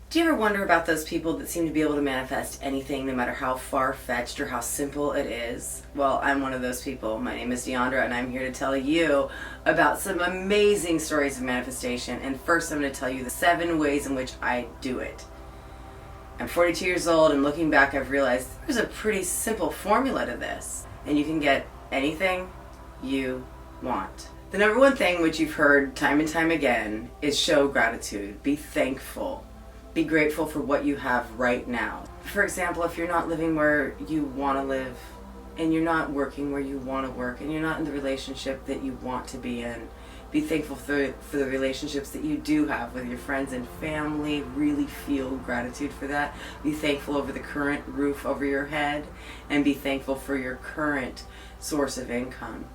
Do you ever wonder about those people that seem to be able to manifest anything, no matter how far-fetched or how simple it is? Well, I'm one of those people. My name is DiAndra, and I'm here to tell you about some amazing stories of manifestation. And first, I'm going to tell you the 7 ways in which I do it. I'm 42 years old, and looking back, I've realized there's a pretty simple formula to this. And you can get anything you want. The number one thing, which you've heard time and time again, is show gratitude. Be thankful. Be grateful for what you have right now. For example, if you're not living where you want to live, and you're not working where you want to work, and you're not in the relationship that you want to be in, be thankful for the relationships that you do have with your friends and family. Really feel gratitude for that. Be thankful over the current roof over your head, and be thankful for your current source of income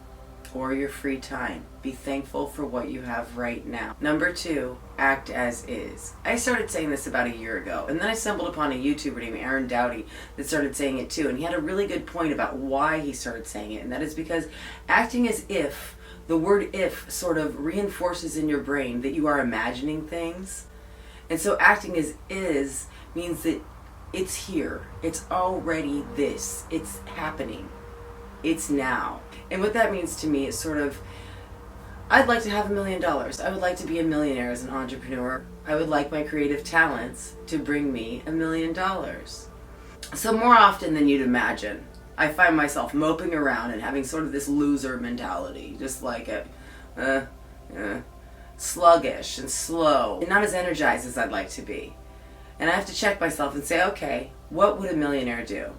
or your free time. Be thankful for what you have right now. Number 2, act as is. I started saying this about a year ago, and then I stumbled upon a YouTuber named Aaron Doughty that started saying it too, and he had a really good point about why he started saying it, and that is because acting as if, the word if sort of reinforces in your brain that you are imagining things. And so acting as is means that it's here. It's already this. It's happening. It's now. And what that means to me is sort of, I'd like to have $1 million. I would like to be a millionaire as an entrepreneur. I would like my creative talents to bring me $1 million. So more often than you'd imagine, I find myself moping around and having sort of this loser mentality, just like sluggish and slow, and not as energized as I'd like to be. And I have to check myself and say, okay, what would a millionaire do?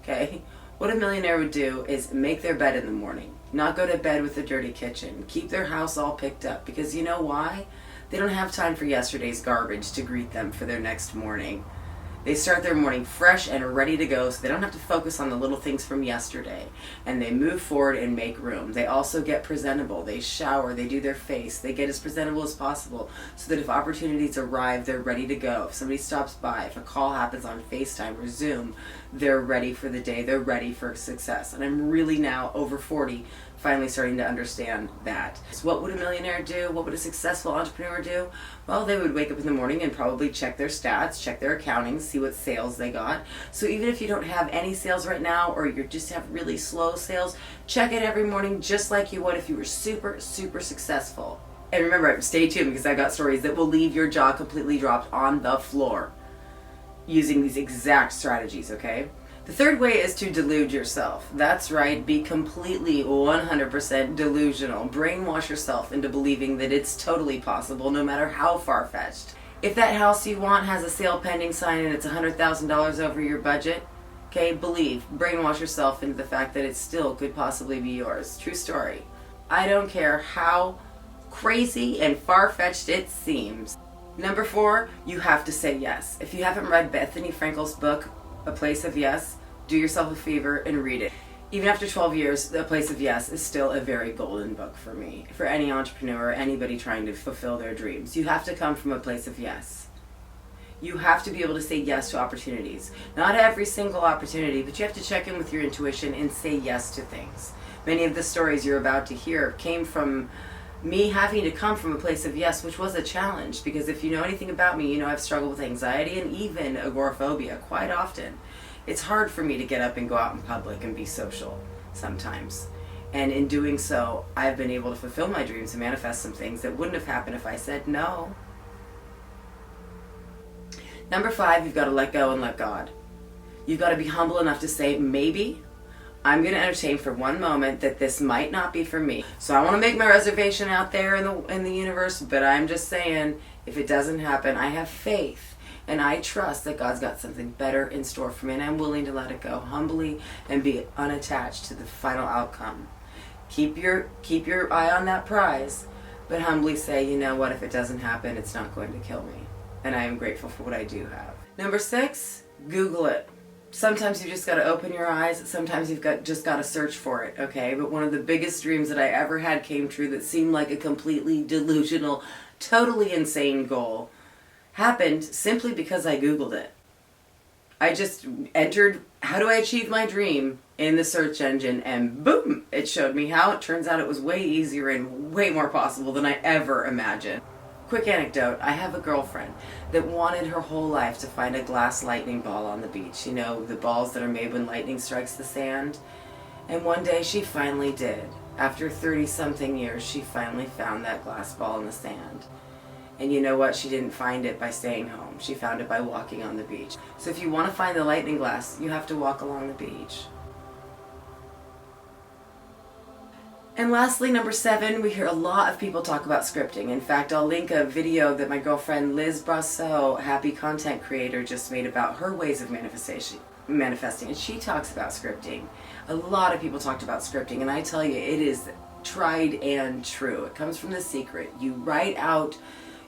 Okay? What a millionaire would do is make their bed in the morning, not go to bed with a dirty kitchen, keep their house all picked up, because you know why? They don't have time for yesterday's garbage to greet them for their next morning. They start their morning fresh and ready to go, so they don't have to focus on the little things from yesterday. And they move forward and make room. They also get presentable. They shower, they do their face, they get as presentable as possible so that if opportunities arrive, they're ready to go. If somebody stops by, if a call happens on FaceTime or Zoom, they're ready for the day, they're ready for success. And I'm really now over 40, finally starting to understand that. So what would a millionaire do? What would a successful entrepreneur do? Well, they would wake up in the morning and probably check their stats, check their accounting, see what sales they got. So even if you don't have any sales right now, or you just have really slow sales, check it every morning just like you would if you were super, super successful. And remember, stay tuned, because I've got stories that will leave your jaw completely dropped on the floor using these exact strategies, okay? The third way is to delude yourself. That's right, be completely 100% delusional. Brainwash yourself into believing that it's totally possible, no matter how far-fetched. If that house you want has a sale pending sign and it's $100,000 over your budget, okay, brainwash yourself into the fact that it still could possibly be yours. True story. I don't care how crazy and far-fetched it seems. Number 4, you have to say yes. If you haven't read Bethany Frankel's book, A Place of Yes, do yourself a favor and read it. Even after 12 years, A Place of Yes is still a very golden book for me. For any entrepreneur, anybody trying to fulfill their dreams, you have to come from a place of yes. You have to be able to say yes to opportunities. Not every single opportunity, but you have to check in with your intuition and say yes to things. Many of the stories you're about to hear came from me having to come from a place of yes, which was a challenge, because if you know anything about me, you know I've struggled with anxiety and even agoraphobia quite often. It's hard for me to get up and go out in public and be social sometimes. And in doing so, I've been able to fulfill my dreams and manifest some things that wouldn't have happened if I said no. Number 5, you've got to let go and let God. You've got to be humble enough to say, maybe I'm going to entertain for one moment that this might not be for me. So I want to make my reservation out there in the universe, but I'm just saying, if it doesn't happen, I have faith. And I trust that God's got something better in store for me, and I'm willing to let it go humbly and be unattached to the final outcome. Keep your eye on that prize, but humbly say, you know what, if it doesn't happen, it's not going to kill me. And I am grateful for what I do have. Number 6, Google it. Sometimes you just got to open your eyes. Sometimes you've just got to search for it, okay? But one of the biggest dreams that I ever had came true that seemed like a completely delusional, totally insane goal happened simply because I Googled it. I just entered, how do I achieve my dream, in the search engine, and boom, it showed me how. It turns out it was way easier and way more possible than I ever imagined. quick anecdote, I have a girlfriend that wanted her whole life to find a glass lightning ball on the beach. You know, the balls that are made when lightning strikes the sand. And one day she finally did. After 30-something years, she finally found that glass ball in the sand. And you know what? She didn't find it by staying home. She found it by walking on the beach. So if you want to find the lightning glass, you have to walk along the beach. And lastly, number 7, we hear a lot of people talk about scripting. In fact, I'll link a video that my girlfriend Liz Brasso, happy content creator, just made about her ways of manifesting. And she talks about scripting. A lot of people talked about scripting, and I tell you, it is tried and true. It comes from The Secret. You write out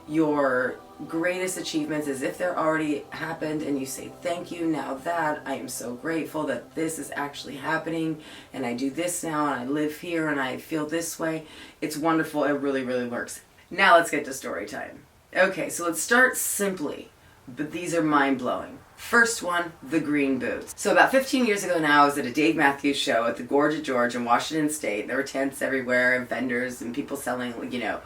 your greatest achievements as if they're already happened, and you say, thank you, now that I am so grateful that this is actually happening, and I do this now, and I live here, and I feel this way. It's wonderful. It really, really works. Now let's get to story time. Okay, so let's start simply, but these are mind-blowing. First one, the green boots. So about 15 years ago now, I was at a Dave Matthews show at the Gorge at George in Washington State. There were tents everywhere and vendors and people selling, you know,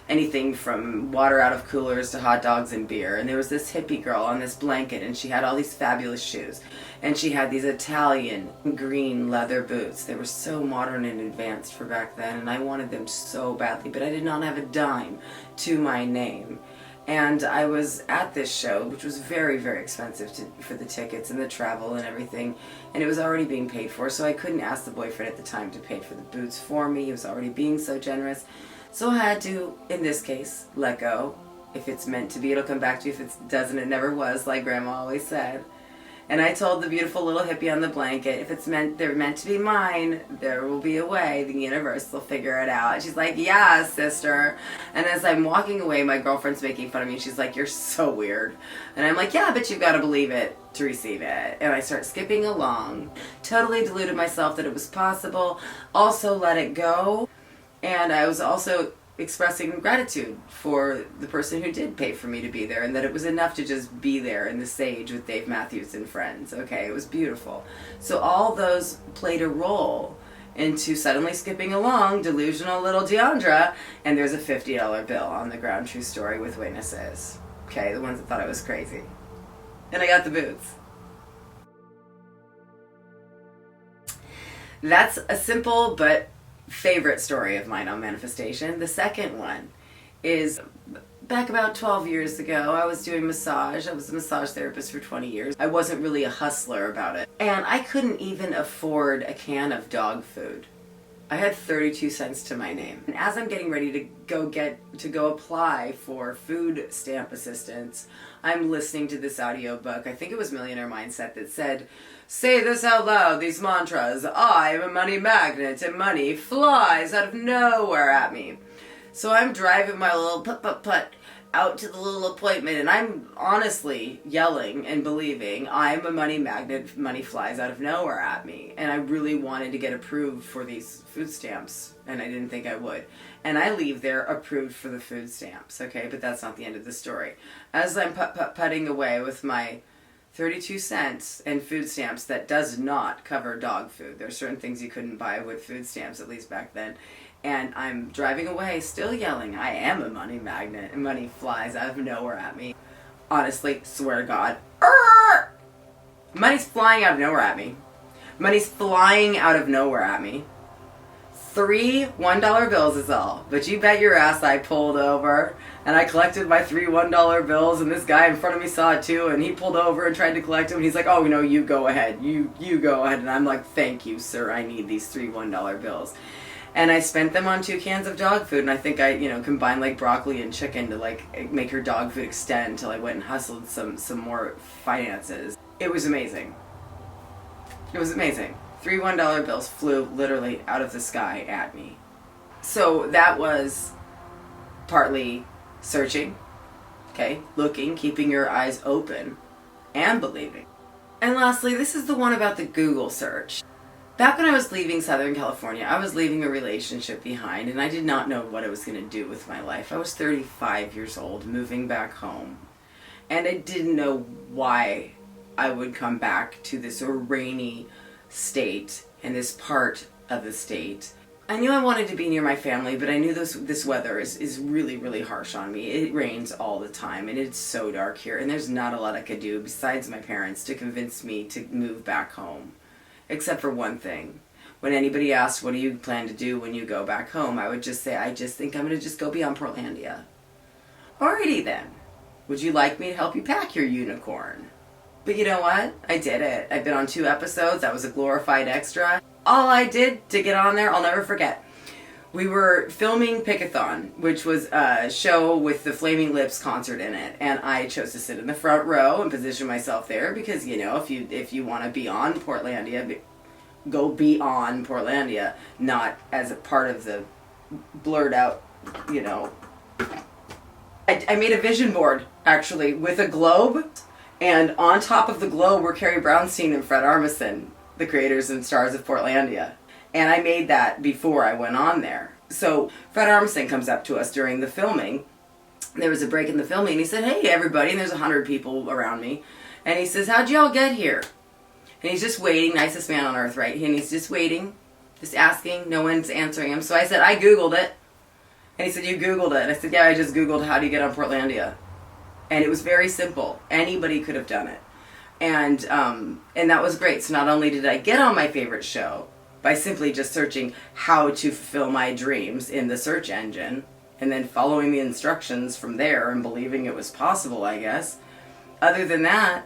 anything from water out of coolers to hot dogs and beer. And there was this hippie girl on this blanket, and she had all these fabulous shoes. And she had these Italian green leather boots. They were so modern and advanced for back then, and I wanted them so badly, but I did not have a dime to my name. And I was at this show, which was very, very expensive for the tickets and the travel and everything. And it was already being paid for, so I couldn't ask the boyfriend at the time to pay for the boots for me. He was already being so generous. So I had to, in this case, let go. If it's meant to be, it'll come back to you. If it doesn't, it never was, like Grandma always said. And I told the beautiful little hippie on the blanket, if they're meant to be mine, there will be a way. The universe will figure it out. And she's like, yeah, sister. And as I'm walking away, my girlfriend's making fun of me. She's like, you're so weird. And I'm like, yeah, but you've got to believe it to receive it. And I start skipping along. Totally deluded myself that it was possible. Also let it go. And I was also expressing gratitude for the person who did pay for me to be there, and that it was enough to just be there in the sage with Dave Matthews and friends. Okay, it was beautiful. So all those played a role into suddenly skipping along, delusional little DiAndra, and there's a $50 bill on the ground, true story, with witnesses. Okay, the ones that thought I was crazy. And I got the boots. That's a simple but favorite story of mine on manifestation. The second one is back about 12 years ago. I was doing massage. I was a massage therapist for 20 years. I wasn't really a hustler about it. And I couldn't even afford a can of dog food. I had 32 cents to my name. And as I'm getting ready to go apply for food stamp assistance, I'm listening to this audiobook. I think it was Millionaire Mindset that said, say this out loud, these mantras. I am a money magnet and money flies out of nowhere at me. So I'm driving my little putt out to the little appointment, and I'm honestly yelling and believing I'm a money magnet, money flies out of nowhere at me. And I really wanted to get approved for these food stamps, and I didn't think I would. And I leave there approved for the food stamps, okay? But that's not the end of the story. As I'm putting away with my 32 cents and food stamps that does not cover dog food. There's certain things you couldn't buy with food stamps, at least back then. And I'm driving away, still yelling, I am a money magnet, and money flies out of nowhere at me. Honestly, swear to God, money's flying out of nowhere at me. Money's flying out of nowhere at me. 3 $1 bills is all. But you bet your ass I pulled over, and I collected my 3 $1 bills, and this guy in front of me saw it too, and he pulled over and tried to collect them, and he's like, oh, no, you go ahead. You go ahead. And I'm like, thank you, sir. I need these 3 $1 bills. And I spent them on 2 cans of dog food, and I think I, combined like broccoli and chicken to make her dog food extend until I went and hustled some more finances. It was amazing. It was amazing. 3 $1 bills flew literally out of the sky at me. So that was partly searching, okay, looking, keeping your eyes open, and believing. And lastly, this is the one about the Google search. Back when I was leaving Southern California, I was leaving a relationship behind, and I did not know what I was going to do with my life. I was 35 years old, moving back home, and I didn't know why I would come back to this rainy state, and this part of the state. I knew I wanted to be near my family, but I knew this weather is really, really harsh on me. It rains all the time, and it's so dark here, and there's not a lot I could do besides my parents to convince me to move back home. Except for one thing. When anybody asked, what do you plan to do when you go back home, I would just say, I just think I'm going to just go beyond Portlandia. Alrighty then. Would you like me to help you pack your unicorn? But you know what? I did it. I've been on 2 episodes. I was a glorified extra. All I did to get on there, I'll never forget. We were filming Pickathon, which was a show with the Flaming Lips concert in it, and I chose to sit in the front row and position myself there because, you know, if you want to be on Portlandia, go be on Portlandia, not as a part of the blurred out, you know. I made a vision board, actually, with a globe, and on top of the globe were Carrie Brownstein and Fred Armisen, the creators and stars of Portlandia. And I made that before I went on there. So Fred Armisen comes up to us during the filming. There was a break in the filming, and he said, hey, everybody, and there's 100 people around me. And he says, how'd y'all get here? And he's just waiting, nicest man on earth, right? And he's just waiting, just asking, no one's answering him. So I said, I Googled it. And he said, you Googled it? And I said, yeah, I just Googled how do you get on Portlandia. And it was very simple. Anybody could have done it. And that was great. So not only did I get on my favorite show by simply just searching how to fulfill my dreams in the search engine and then following the instructions from there and believing it was possible, I guess. Other than that,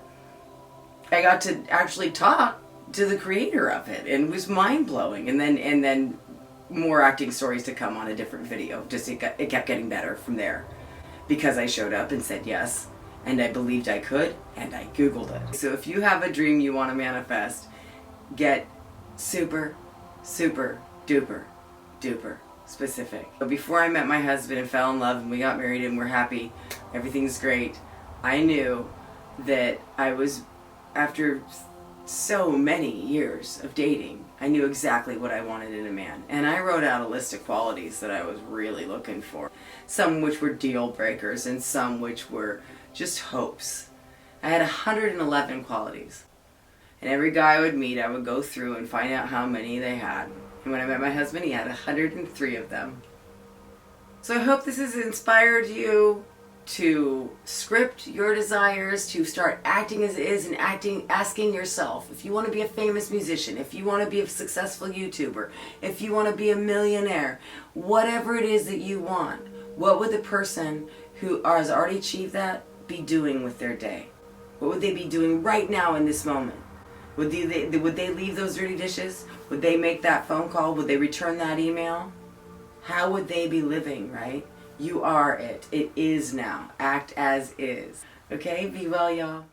I got to actually talk to the creator of it, and it was mind-blowing. And then more acting stories to come on a different video. Just it kept getting better from there because I showed up and said yes, and I believed I could, and I Googled it. So if you have a dream you want to manifest, get super, super duper duper specific. Before I met my husband and fell in love and we got married and we're happy, everything's great, I knew that I was, after so many years of dating, I knew exactly what I wanted in a man. And I wrote out a list of qualities that I was really looking for. Some which were deal breakers and some which were just hopes. I had 111 qualities. And every guy I would meet, I would go through and find out how many they had. And when I met my husband, he had 103 of them. So I hope this has inspired you to script your desires, to start acting as it is and asking yourself, if you want to be a famous musician, if you want to be a successful YouTuber, if you want to be a millionaire, whatever it is that you want, what would the person who has already achieved that be doing with their day? What would they be doing right now in this moment? Would they leave those dirty dishes? Would they make that phone call? Would they return that email? How would they be living, right? You are it. It is now. Act as is. Okay? Be well, y'all.